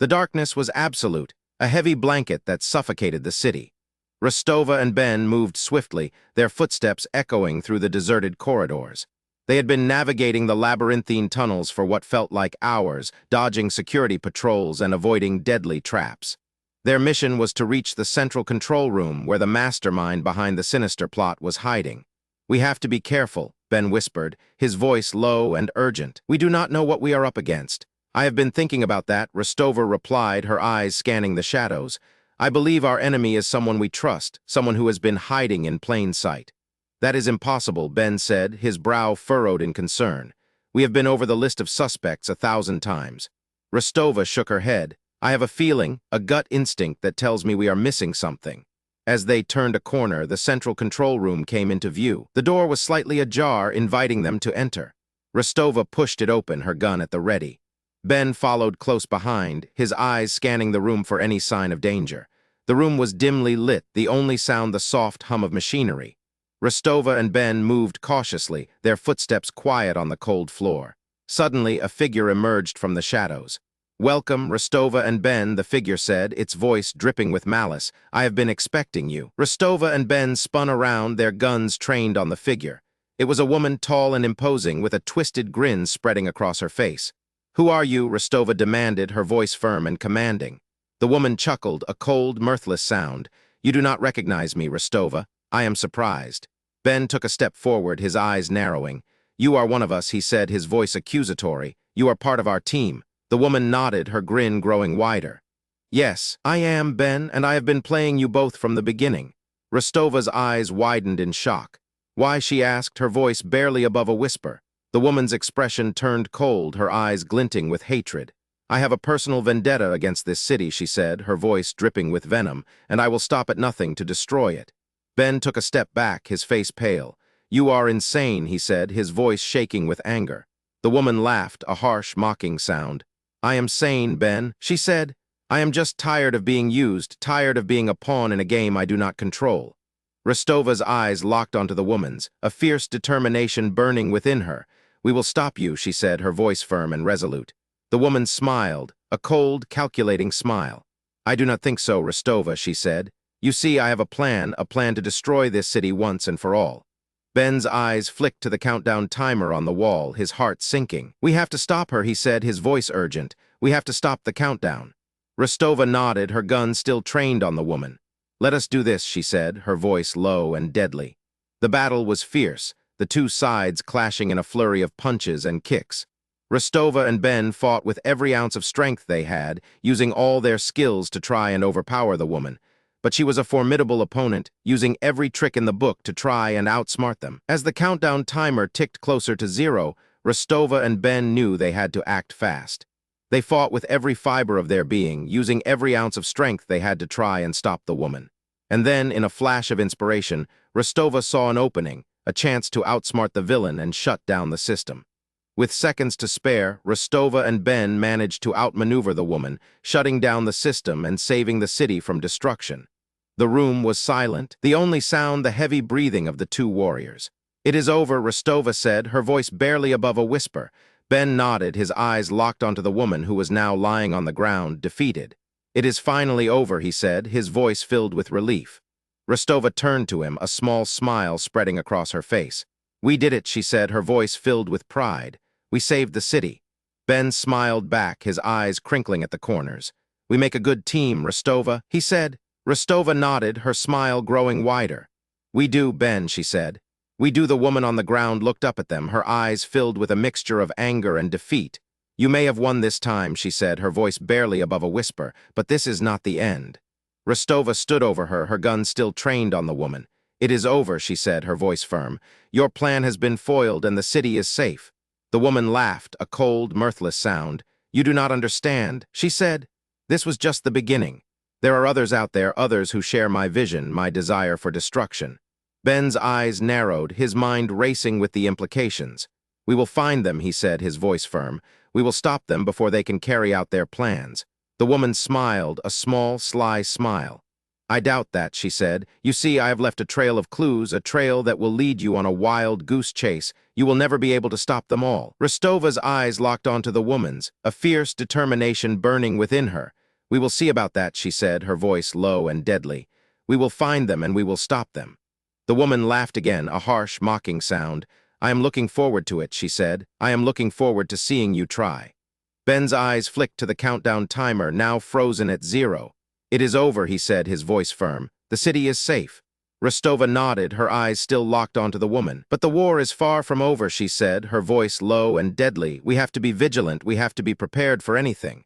The darkness was absolute, a heavy blanket that suffocated the city. Rostova and Ben moved swiftly, their footsteps echoing through the deserted corridors. They had been navigating the labyrinthine tunnels for what felt like hours, dodging security patrols and avoiding deadly traps. Their mission was to reach the central control room where the mastermind behind the sinister plot was hiding. "We have to be careful," Ben whispered, his voice low and urgent. "We do not know what we are up against." "I have been thinking about that," Rostova replied, her eyes scanning the shadows. "I believe our enemy is someone we trust, someone who has been hiding in plain sight." "That is impossible," Ben said, his brow furrowed in concern. "We have been over the list of suspects 1,000 times." Rostova shook her head. "I have a feeling, a gut instinct that tells me we are missing something." As they turned a corner, the central control room came into view. The door was slightly ajar, inviting them to enter. Rostova pushed it open, her gun at the ready. Ben followed close behind, his eyes scanning the room for any sign of danger. The room was dimly lit, the only sound the soft hum of machinery. Rostova and Ben moved cautiously, their footsteps quiet on the cold floor. Suddenly, a figure emerged from the shadows. "Welcome, Rostova and Ben," the figure said, its voice dripping with malice. "I have been expecting you." Rostova and Ben spun around, their guns trained on the figure. It was a woman tall and imposing, with a twisted grin spreading across her face. "Who are you?" Rostova demanded, her voice firm and commanding. The woman chuckled, a cold, mirthless sound. "You do not recognize me, Rostova. I am surprised." Ben took a step forward, his eyes narrowing. "You are one of us," he said, his voice accusatory. "You are part of our team." The woman nodded, her grin growing wider. "Yes, I am, Ben, and I have been playing you both from the beginning." Rostova's eyes widened in shock. "Why?" she asked, her voice barely above a whisper. The woman's expression turned cold, her eyes glinting with hatred. "I have a personal vendetta against this city," she said, her voice dripping with venom, "and I will stop at nothing to destroy it." Ben took a step back, his face pale. "You are insane," he said, his voice shaking with anger. The woman laughed, a harsh, mocking sound. "I am sane, Ben," she said. "I am just tired of being used, tired of being a pawn in a game I do not control." Rostova's eyes locked onto the woman's, a fierce determination burning within her. "We will stop you," she said, her voice firm and resolute. The woman smiled, a cold, calculating smile. "I do not think so, Rostova," she said. "You see, I have a plan to destroy this city once and for all." Ben's eyes flicked to the countdown timer on the wall, his heart sinking. "We have to stop her," he said, his voice urgent. "We have to stop the countdown." Rostova nodded, her gun still trained on the woman. "Let us do this," she said, her voice low and deadly. The battle was fierce, the two sides clashing in a flurry of punches and kicks. Rostova and Ben fought with every ounce of strength they had, using all their skills to try and overpower the woman. But she was a formidable opponent, using every trick in the book to try and outsmart them. As the countdown timer ticked closer to 0, Rostova and Ben knew they had to act fast. They fought with every fiber of their being, using every ounce of strength they had to try and stop the woman. And then, in a flash of inspiration, Rostova saw an opening, a chance to outsmart the villain and shut down the system. With seconds to spare, Rostova and Ben managed to outmaneuver the woman, shutting down the system and saving the city from destruction. The room was silent, the only sound the heavy breathing of the two warriors. "It is over," Rostova said, her voice barely above a whisper. Ben nodded, his eyes locked onto the woman who was now lying on the ground, defeated. "It is finally over," he said, his voice filled with relief. Rostova turned to him, a small smile spreading across her face. "We did it," she said, her voice filled with pride. "We saved the city." Ben smiled back, his eyes crinkling at the corners. "We make a good team, Rostova," he said. Rostova nodded, her smile growing wider. "We do, Ben," she said. "We do." The woman on the ground looked up at them, her eyes filled with a mixture of anger and defeat. "You may have won this time," she said, her voice barely above a whisper, "but this is not the end." Rostova stood over her, her gun still trained on the woman. "It is over," she said, her voice firm. "Your plan has been foiled and the city is safe." The woman laughed, a cold, mirthless sound. "You do not understand," she said. "This was just the beginning. There are others out there, others who share my vision, my desire for destruction." Ben's eyes narrowed, his mind racing with the implications. "We will find them," he said, his voice firm. "We will stop them before they can carry out their plans." The woman smiled, a small, sly smile. I doubt that, she said. You see, I have left a trail of clues, a trail that will lead you on a wild goose chase. You will never be able to stop them all. Rostova's eyes locked onto the woman's, a fierce determination burning within her. We will see about that, she said, her voice low and deadly. We will find them and we will stop them. The woman laughed again, a harsh, mocking sound. I am looking forward to it, she said. I am looking forward to seeing you try. Ben's eyes flicked to the countdown timer, now frozen at 0. It is over, he said, his voice firm. The city is safe. Rostova nodded, her eyes still locked onto the woman. But the war is far from over, she said, her voice low and deadly. We have to be vigilant, we have to be prepared for anything.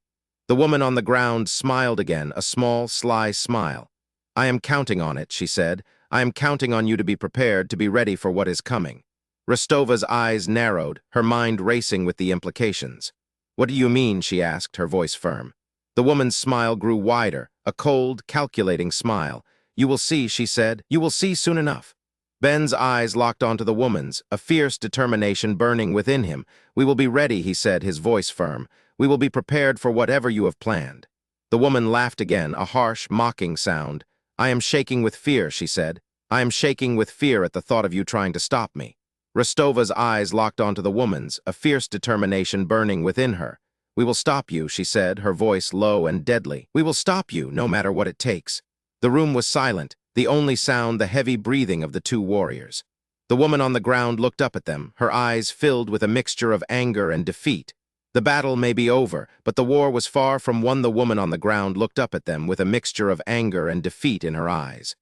The woman on the ground smiled again, a small, sly smile. I am counting on it, she said. I am counting on you to be prepared, to be ready for what is coming. Rostova's eyes narrowed, her mind racing with the implications. What do you mean, she asked, her voice firm. The woman's smile grew wider, a cold, calculating smile. You will see, she said. You will see soon enough. Ben's eyes locked onto the woman's, a fierce determination burning within him. We will be ready, he said, his voice firm. We will be prepared for whatever you have planned. The woman laughed again, a harsh, mocking sound. I am shaking with fear, she said. I am shaking with fear at the thought of you trying to stop me. Rostova's eyes locked onto the woman's, a fierce determination burning within her. We will stop you, she said, her voice low and deadly. We will stop you, no matter what it takes. The room was silent, the only sound the heavy breathing of the two warriors. The woman on the ground looked up at them, her eyes filled with a mixture of anger and defeat. The battle may be over, but the war was far from won. The woman on the ground looked up at them with a mixture of anger and defeat in her eyes.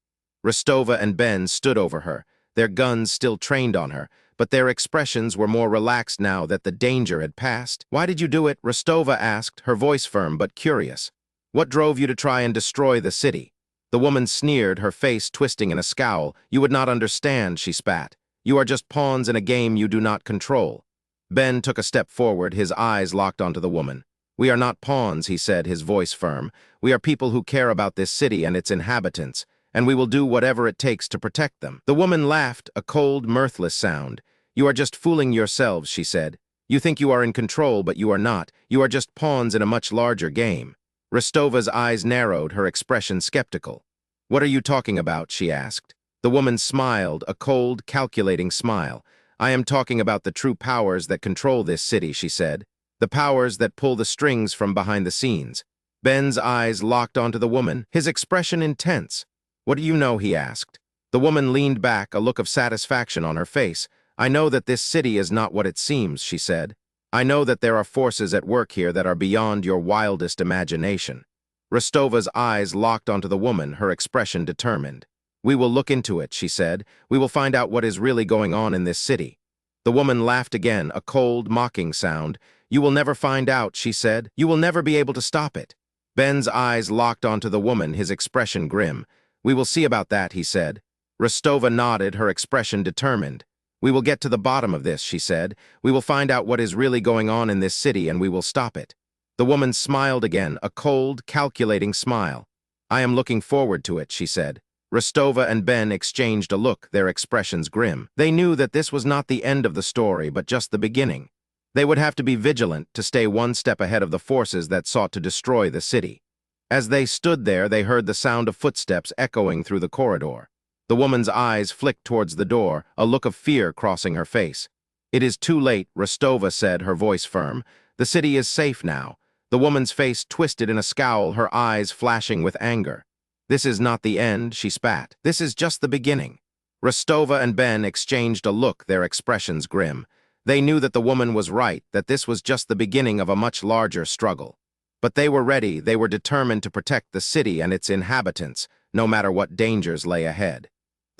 Rostova and Ben stood over her, their guns still trained on her, but their expressions were more relaxed now that the danger had passed. Why did you do it? Rostova asked, her voice firm but curious. What drove you to try and destroy the city? The woman sneered, her face twisting in a scowl. You would not understand, she spat. You are just pawns in a game you do not control. Ben took a step forward, his eyes locked onto the woman. We are not pawns, he said, his voice firm. We are people who care about this city and its inhabitants, and we will do whatever it takes to protect them. The woman laughed, a cold, mirthless sound. You are just fooling yourselves, she said. You think you are in control, but you are not. You are just pawns in a much larger game. Rostova's eyes narrowed, her expression skeptical. What are you talking about, she asked. The woman smiled, a cold, calculating smile. I am talking about the true powers that control this city, she said. The powers that pull the strings from behind the scenes. Ben's eyes locked onto the woman, his expression intense. What do you know, he asked. The woman leaned back, a look of satisfaction on her face. I know that this city is not what it seems, she said. I know that there are forces at work here that are beyond your wildest imagination. Rostova's eyes locked onto the woman, her expression determined. We will look into it, she said. We will find out what is really going on in this city. The woman laughed again, a cold, mocking sound. You will never find out, she said. You will never be able to stop it. Ben's eyes locked onto the woman, his expression grim. We will see about that, he said. Rostova nodded, her expression determined. We will get to the bottom of this, she said. We will find out what is really going on in this city and we will stop it. The woman smiled again, a cold, calculating smile. I am looking forward to it, she said. Rostova and Ben exchanged a look, their expressions grim. They knew that this was not the end of the story, but just the beginning. They would have to be vigilant to stay one step ahead of the forces that sought to destroy the city. As they stood there, they heard the sound of footsteps echoing through the corridor. The woman's eyes flicked towards the door, a look of fear crossing her face. It is too late, Rostova said, her voice firm. The city is safe now. The woman's face twisted in a scowl, her eyes flashing with anger. This is not the end, she spat. This is just the beginning. Rostova and Ben exchanged a look, their expressions grim. They knew that the woman was right, that this was just the beginning of a much larger struggle. But they were ready, they were determined to protect the city and its inhabitants, no matter what dangers lay ahead.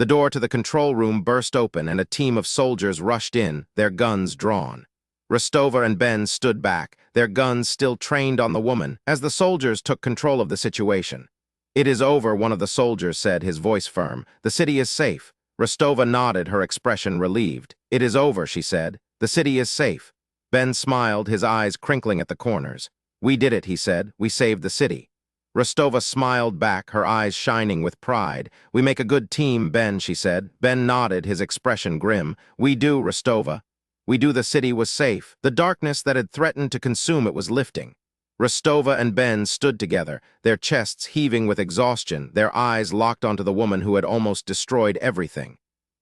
The door to the control room burst open and a team of soldiers rushed in, their guns drawn. Rostova and Ben stood back, their guns still trained on the woman, as the soldiers took control of the situation. It is over, one of the soldiers said, his voice firm. The city is safe. Rostova nodded, her expression relieved. It is over, she said. The city is safe. Ben smiled, his eyes crinkling at the corners. We did it, he said. We saved the city. Rostova smiled back, her eyes shining with pride. We make a good team, Ben, she said. Ben nodded, his expression grim. We do, Rostova. We do. The city was safe. The darkness that had threatened to consume it was lifting. Rostova and Ben stood together, their chests heaving with exhaustion, their eyes locked onto the woman who had almost destroyed everything.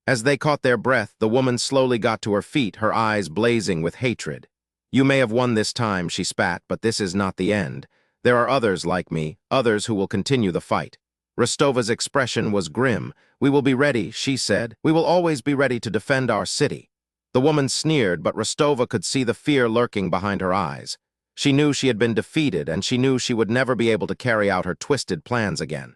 As they caught their breath, the woman slowly got to her feet, her eyes blazing with hatred. "You may have won this time," she spat, "but this is not the end. There are others like me, others who will continue the fight." Rostova's expression was grim. "We will be ready," she said. "We will always be ready to defend our city." The woman sneered, but Rostova could see the fear lurking behind her eyes. She knew she had been defeated, and she knew she would never be able to carry out her twisted plans again.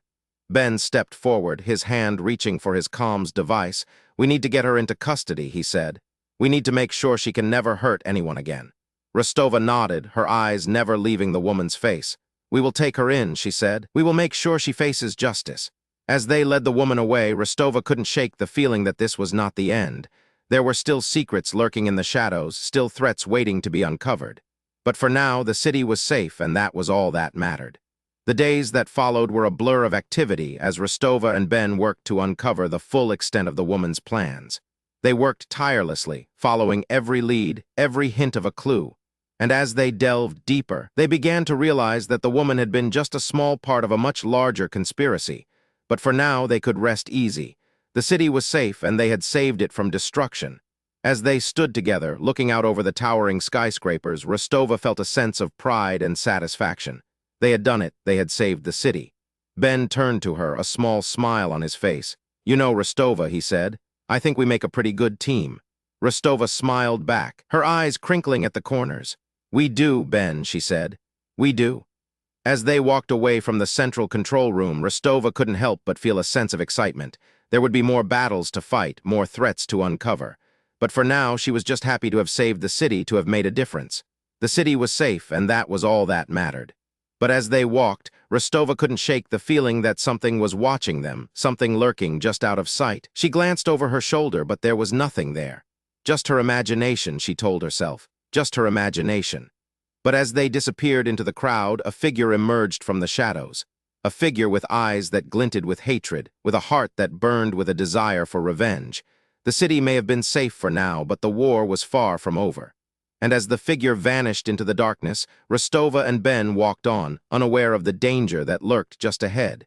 Ben stepped forward, his hand reaching for his comms device. "We need to get her into custody," he said. "We need to make sure she can never hurt anyone again." Rostova nodded, her eyes never leaving the woman's face. "We will take her in," she said. "We will make sure she faces justice." As they led the woman away, Rostova couldn't shake the feeling that this was not the end. There were still secrets lurking in the shadows, still threats waiting to be uncovered. But for now, the city was safe, and that was all that mattered. The days that followed were a blur of activity as Rostova and Ben worked to uncover the full extent of the woman's plans. They worked tirelessly, following every lead, every hint of a clue. And as they delved deeper, they began to realize that the woman had been just a small part of a much larger conspiracy. But for now, they could rest easy. The city was safe, and they had saved it from destruction. As they stood together, looking out over the towering skyscrapers, Rostova felt a sense of pride and satisfaction. They had done it. They had saved the city. Ben turned to her, a small smile on his face. "You know, Rostova," he said, "I think we make a pretty good team." Rostova smiled back, her eyes crinkling at the corners. "We do, Ben," she said. "We do." As they walked away from the central control room, Rostova couldn't help but feel a sense of excitement. There would be more battles to fight, more threats to uncover. But for now, she was just happy to have saved the city, to have made a difference. The city was safe, and that was all that mattered. But as they walked, Rostova couldn't shake the feeling that something was watching them, something lurking just out of sight. She glanced over her shoulder, but there was nothing there. Just her imagination, she told herself. Just her imagination. But as they disappeared into the crowd, a figure emerged from the shadows. A figure with eyes that glinted with hatred, with a heart that burned with a desire for revenge. The city may have been safe for now, but the war was far from over. And as the figure vanished into the darkness, Rostova and Ben walked on, unaware of the danger that lurked just ahead.